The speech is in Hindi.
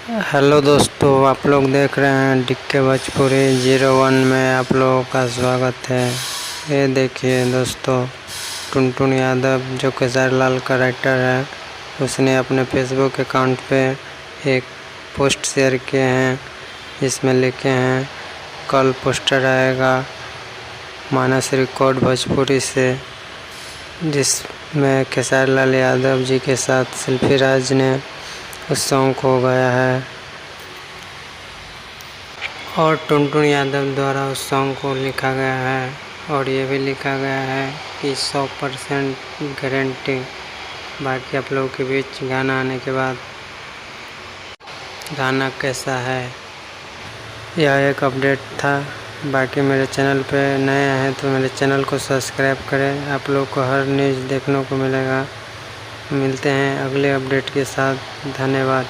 हेलो दोस्तों, आप लोग देख रहे हैं DK भोजपुरी 01 में आप लोगों का स्वागत है। ये देखिए दोस्तों, टुनटुन यादव जो खेसारी लाल का राइटर है, उसने अपने फेसबुक अकाउंट पे एक पोस्ट शेयर किए हैं जिसमें लिखे हैं कल पोस्टर आएगा मानस रिकॉर्ड भोजपुरी से, जिसमें खेसारी लाल यादव जी के साथ शिल्पी राज ने उस सॉन्ग को गाया है और टुनटुन यादव द्वारा उस सॉन्ग को लिखा गया है। और ये भी लिखा गया है कि 100% गारंटी। बाकी आप लोगों के बीच गाना आने के बाद गाना कैसा है, यह एक अपडेट था। बाकी मेरे चैनल पे नए हैं तो मेरे चैनल को सब्सक्राइब करें, आप लोग को हर न्यूज़ देखने को मिलेगा। मिलते हैं अगले अपडेट के साथ। धन्यवाद।